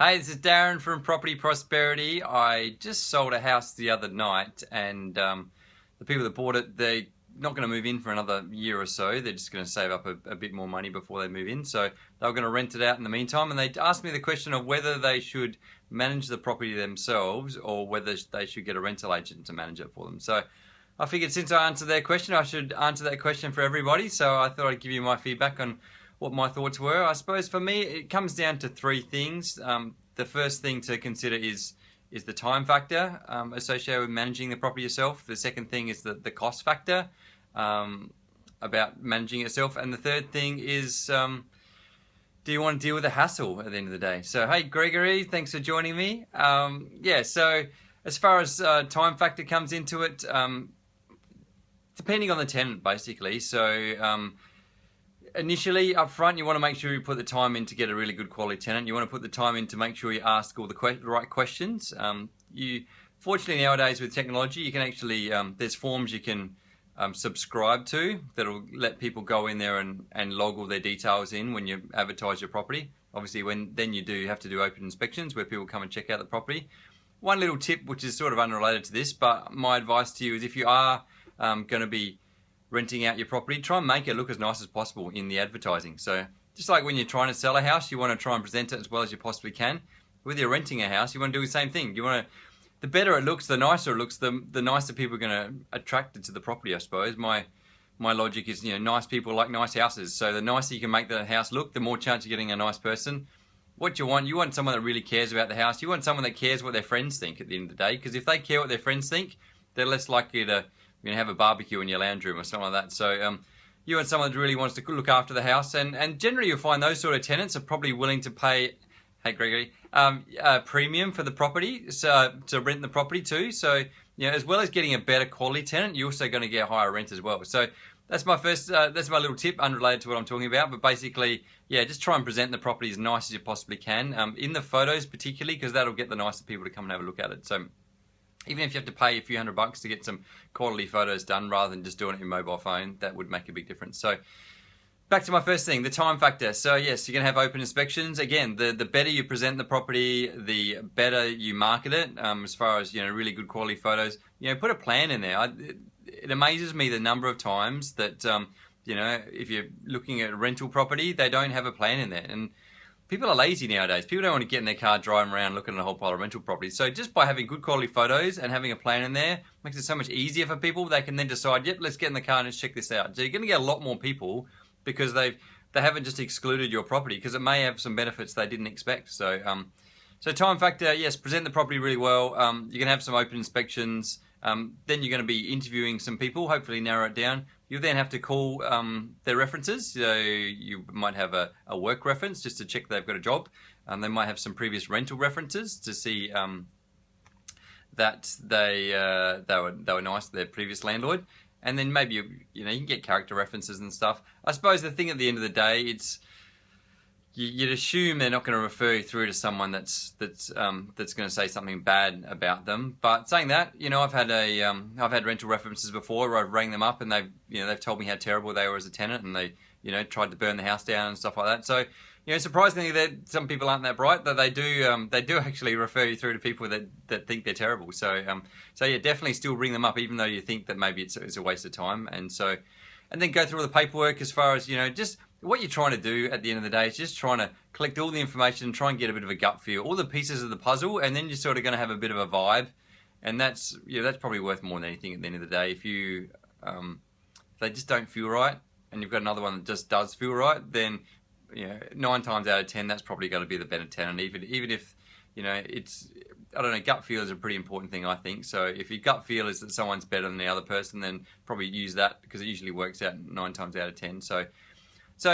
Hey, this is Darren from Property Prosperity. I just sold a house the other night, and the people that bought it, they're not going to move in for another year or so. They're just going to save up a bit more money before they move in. So they were going to rent it out in the meantime, and they asked me the question of whether they should manage the property themselves or whether they should get a rental agent to manage it for them. So I figured since I answered their question, I should answer that question for everybody. So I thought I'd give you my feedback on what my thoughts were. I suppose for me, it comes down to three things. The first thing to consider is the time factor associated with managing the property yourself. The second thing is the cost factor about managing it yourself. And the third thing is, do you want to deal with the hassle at the end of the day? So, hey, Gregory, thanks for joining me. So as far as time factor comes into it, depending on the tenant, basically. So initially, up front, you want to make sure you put the time in to get a really good quality tenant. You want to put the time in to make sure you ask all the right questions. Fortunately, nowadays with technology, you can actually, there's forms you can subscribe to that'll let people go in there and log all their details in when you advertise your property. Obviously, then you have to do open inspections where people come and check out the property. One little tip, which is sort of unrelated to this, but my advice to you is if you are going to be renting out your property, try and make it look as nice as possible in the advertising. So just like when you're trying to sell a house, you want to try and present it as well as you possibly can. With your renting a house, you want to do the same thing. The better it looks, the nicer it looks, the nicer people are going to attract it to the property, I suppose. My logic is, nice people like nice houses. So the nicer you can make the house look, the more chance you're getting a nice person. What you want someone that really cares about the house. You want someone that cares what their friends think at the end of the day, because if they care what their friends think, they're less likely to have a barbecue in your lounge room or something like that. So you want someone that really wants to look after the house, and generally you'll find those sort of tenants are probably willing to pay, hey Gregory, a premium for the property, so to rent the property too. So as well as getting a better quality tenant, you're also going to get higher rent as well. So that's my first, that's my little tip, unrelated to what I'm talking about, but basically, just try and present the property as nice as you possibly can, in the photos particularly, because that'll get the nicer people to come and have a look at it. So even if you have to pay a few $100 to get some quality photos done rather than just doing it in your mobile phone, that would make a big difference. So back to my first thing, the time factor. So yes, you're going to have open inspections. Again, the better you present the property, the better you market it, as far as, really good quality photos. Put a plan in there. It amazes me the number of times that, if you're looking at a rental property, they don't have a plan in there. And people are lazy nowadays. People don't want to get in their car, driving around, looking at a whole pile of rental properties. So just by having good quality photos and having a plan in there makes it so much easier for people. They can then decide, yep, let's get in the car and let's check this out. So you're going to get a lot more people because they haven't just excluded your property because it may have some benefits they didn't expect. So time factor, yes, present the property really well. You're going to have some open inspections. Then you're going to be interviewing some people, hopefully narrow it down. You'll then have to call their references. So you might have a work reference just to check they've got a job. They might have some previous rental references to see that they were nice to their previous landlord. And then maybe you can get character references and stuff. I suppose the thing at the end of the day, it's you'd assume they're not going to refer you through to someone that's going to say something bad about them. But saying that, I've had rental references before where I've rang them up and they've told me how terrible they were as a tenant and they tried to burn the house down and stuff like that. So surprisingly, that some people aren't that bright, that they do actually refer you through to people that think they're terrible. So definitely still ring them up even though you think that maybe it's a waste of time. And then go through all the paperwork as far as just what you're trying to do at the end of the day is just trying to collect all the information, try and get a bit of a gut feel, all the pieces of the puzzle, and then you're sort of going to have a bit of a vibe, and that's probably worth more than anything at the end of the day. If they just don't feel right, and you've got another one that just does feel right, then 9 times out of 10 that's probably going to be the better tenant, even if it's, I don't know, gut feel is a pretty important thing, I think. So if your gut feel is that someone's better than the other person, then probably use that because it usually works out 9 times out of 10. So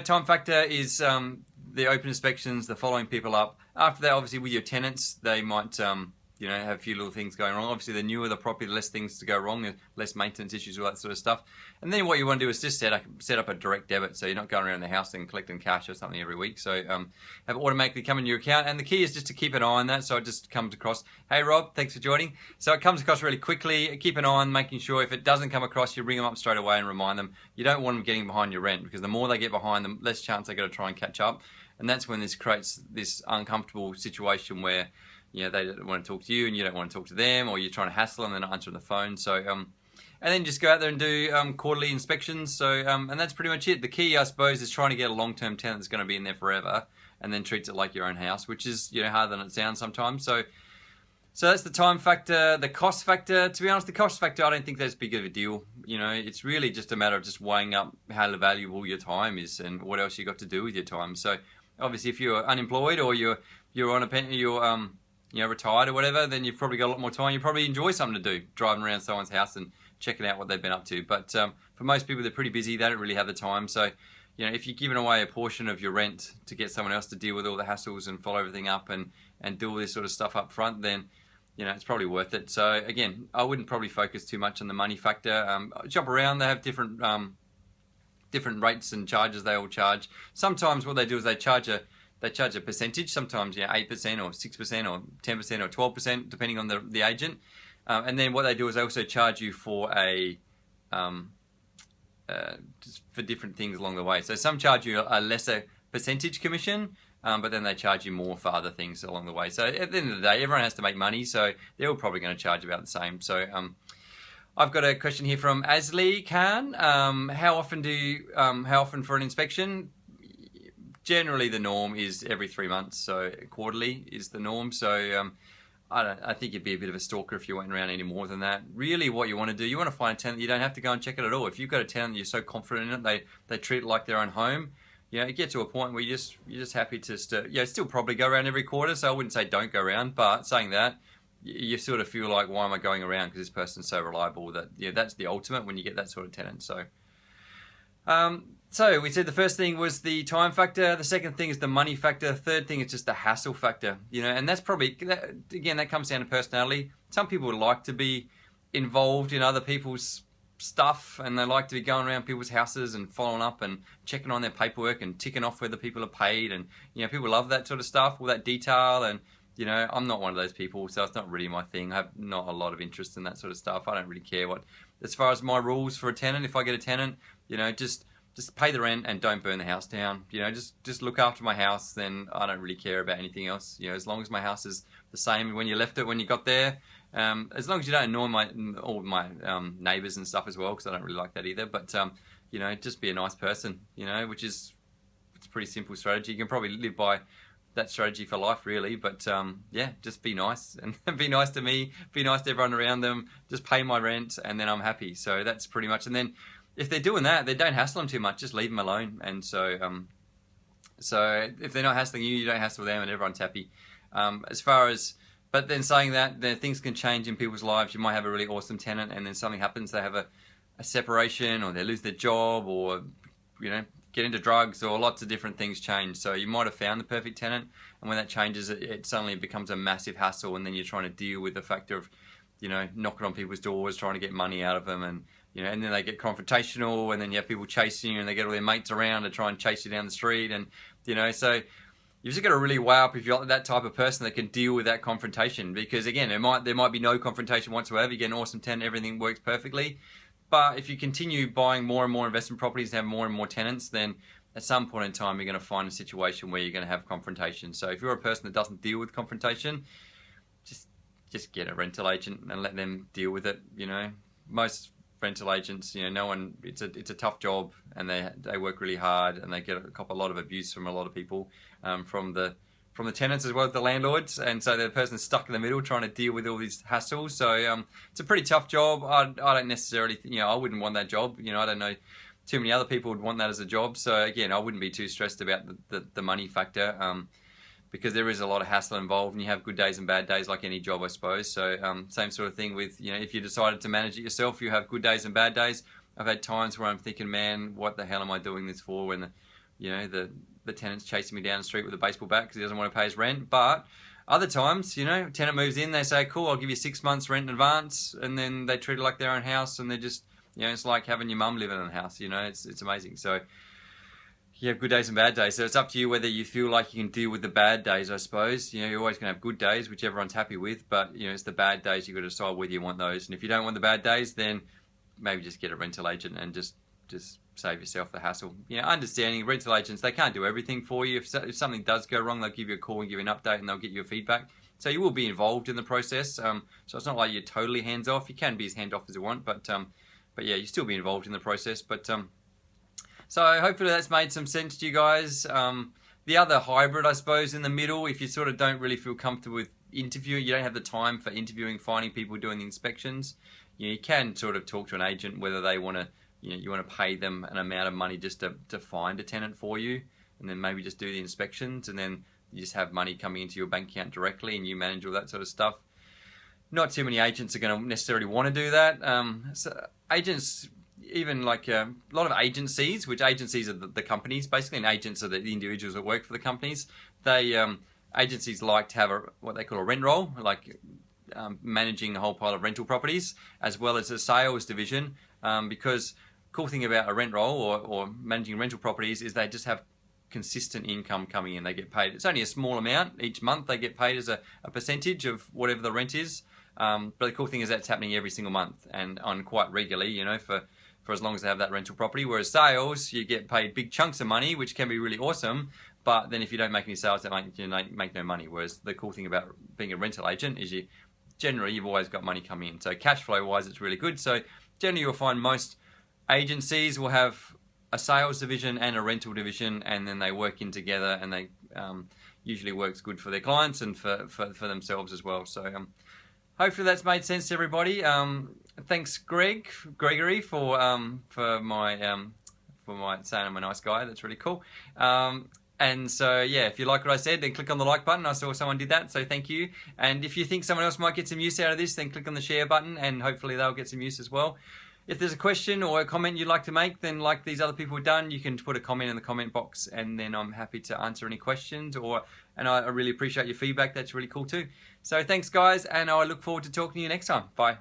time factor is the open inspections, the following people up. After that, obviously with your tenants, they might have a few little things going wrong. Obviously, the newer the property, the less things to go wrong, the less maintenance issues, all that sort of stuff. And then what you want to do is just set up a direct debit, so you're not going around the house and collecting cash or something every week. So have it automatically come in your account. And the key is just to keep an eye on that, so it just comes across. Hey Rob, thanks for joining. So it comes across really quickly. Keep an eye on making sure if it doesn't come across, you ring them up straight away and remind them. You don't want them getting behind your rent, because the more they get behind, the less chance they're going to try and catch up. and that's when this creates this uncomfortable situation where, you know, they don't want to talk to you and you don't want to talk to them, or you're trying to hassle them and they're not answering the phone. So and then just go out there and do quarterly inspections. So and that's pretty much it. The key, I suppose, is trying to get a long-term tenant that's going to be in there forever, and then treats it like your own house, which is, you know, harder than it sounds sometimes. So that's the time factor. The cost factor, to be honest, the cost factor, I don't think that's big of a deal. You know, it's really just a matter of just weighing up how valuable your time is and what else you got to do with your time. So obviously, if you're unemployed or you're on a pension, you're you know, retired or whatever, then you've probably got a lot more time. You probably enjoy something to do, driving around someone's house and checking out what they've been up to. But for most people, they're pretty busy. They don't really have the time. So, you know, if you're giving away a portion of your rent to get someone else to deal with all the hassles and follow everything up and do all this sort of stuff up front, then, you know, it's probably worth it. So again, I wouldn't probably focus too much on the money factor. Shop around. They have different rates and charges they all charge. Sometimes what they do is they charge a percentage. Sometimes, you know, 8% or 6% or 10% or 12%, depending on the agent. And then what they do is they also charge you for just for different things along the way. So some charge you a lesser percentage commission, but then they charge you more for other things along the way. So at the end of the day, everyone has to make money, so they're all probably going to charge about the same. So I've got a question here from Asli Khan. How often for an inspection? Generally, the norm is every 3 months, so quarterly is the norm. So I think you'd be a bit of a stalker if you went around any more than that. Really, what you want to do, you want to find a tenant you don't have to go and check it at all. If you've got a tenant that you're so confident in it, they treat it like their own home. You know, you get to a point where you're just happy to still probably go around every quarter. So I wouldn't say don't go around, but saying that, you sort of feel like, why am I going around? Because this person's so reliable that, yeah, that's the ultimate when you get that sort of tenant. So. So we said the first thing was the time factor. The second thing is the money factor. The third thing is just the hassle factor. You know, and that's probably, again, that comes down to personality. Some people would like to be involved in other people's stuff, and they like to be going around people's houses and following up and checking on their paperwork and ticking off whether people are paid. And, you know, people love that sort of stuff, all that detail. And, you know, I'm not one of those people, so it's not really my thing. I have not a lot of interest in that sort of stuff. I don't really care as far as my rules for a tenant, if I get a tenant, you know, just pay the rent and don't burn the house down. You know, just look after my house, then I don't really care about anything else. You know, as long as my house is the same when you left it, when you got there, as long as you don't annoy all my neighbours and stuff as well, because I don't really like that either. But, you know, just be a nice person, you know, it's a pretty simple strategy. You can probably live by that strategy for life, really. But, yeah, just be nice and be nice to me, be nice to everyone around them, just pay my rent, and then I'm happy. So that's pretty much, and then if they're doing that, they don't hassle them too much. Just leave them alone. And so, so if they're not hassling you, you don't hassle them, and everyone's happy. But then saying that, then things can change in people's lives. You might have a really awesome tenant, and then something happens. They have a separation, or they lose their job, or, you know, get into drugs, or lots of different things change. So you might have found the perfect tenant, and when that changes, it suddenly becomes a massive hassle, and then you're trying to deal with the factor of, you know, knocking on people's doors, trying to get money out of them, and, you know, and then they get confrontational, and then you have people chasing you, and they get all their mates around to try and chase you down the street, and, you know, so you've just got to really weigh up if you're that type of person that can deal with that confrontation, because again, there might be no confrontation whatsoever. You get an awesome tenant, everything works perfectly, but if you continue buying more and more investment properties and have more and more tenants, then at some point in time you're going to find a situation where you're going to have confrontation. So if you're a person that doesn't deal with confrontation, just get a rental agent and let them deal with it. You know, most rental agents, you know, it's a tough job, and they work really hard, and they get a lot of abuse from a lot of people, from the tenants as well as the landlords, and so the person's stuck in the middle trying to deal with all these hassles. So it's a pretty tough job. I don't necessarily, you know, I wouldn't want that job. You know, I don't know too many other people would want that as a job. So again, I wouldn't be too stressed about the money factor, because there is a lot of hassle involved, and you have good days and bad days like any job, I suppose. So same sort of thing with, you know, if you decided to manage it yourself, you have good days and bad days. I've had times where I'm thinking, man, what the hell am I doing this for, when the tenant's chasing me down the street with a baseball bat because he doesn't want to pay his rent. But other times, you know, tenant moves in, they say, cool, I'll give you 6 months rent in advance, and then they treat it like their own house, and they're just, you know, it's like having your mum living in a house. You know, it's amazing. So you have good days and bad days. So it's up to you whether you feel like you can deal with the bad days, I suppose. You know, you're always going to have good days, which everyone's happy with, but, you know, it's the bad days you've got to decide whether you want those. And if you don't want the bad days, then maybe just get a rental agent and just just save yourself the hassle. You know, understanding rental agents, they can't do everything for you. If something does go wrong, they'll give you a call and give you an update, and they'll get your feedback. So you will be involved in the process. So it's not like you're totally hands off. You can be as hands off as you want, but yeah, you still be involved in the process. But so hopefully that's made some sense to you guys. The other hybrid, I suppose, in the middle, if you sort of don't really feel comfortable with interviewing, you don't have the time for interviewing, finding people doing the inspections, you can sort of talk to an agent whether they want to, you want to pay them an amount of money just to find a tenant for you, and then maybe just do the inspections, and then you just have money coming into your bank account directly and you manage all that sort of stuff. Not too many agents are going to necessarily want to do that. So agents, even like a lot of agencies, which agencies are the companies basically, and agents are the individuals that work for the companies. They agencies like to have what they call a rent roll, like managing a whole pile of rental properties, as well as a sales division, because cool thing about a rent roll or managing rental properties is they just have consistent income coming in. They get paid. It's only a small amount each month. They get paid as a percentage of whatever the rent is. But the cool thing is that's happening every single month and on quite regularly, you know, for as long as they have that rental property. Whereas sales, you get paid big chunks of money, which can be really awesome. But then if you don't make any sales, you make no money. Whereas the cool thing about being a rental agent is you've always got money coming in. So cash flow wise, it's really good. So generally you'll find most agencies will have a sales division and a rental division, and then they work in together, and they usually works good for their clients and for themselves as well. So hopefully that's made sense to everybody. Thanks, Gregory, for my saying I'm a nice guy. That's really cool. And so, yeah, if you like what I said, then click on the like button. I saw someone did that, so thank you. And if you think someone else might get some use out of this, then click on the share button, and hopefully they'll get some use as well. If there's a question or a comment you'd like to make, then like these other people have done, you can put a comment in the comment box, and then I'm happy to answer any questions. And I really appreciate your feedback. That's really cool too. So thanks, guys, and I look forward to talking to you next time. Bye.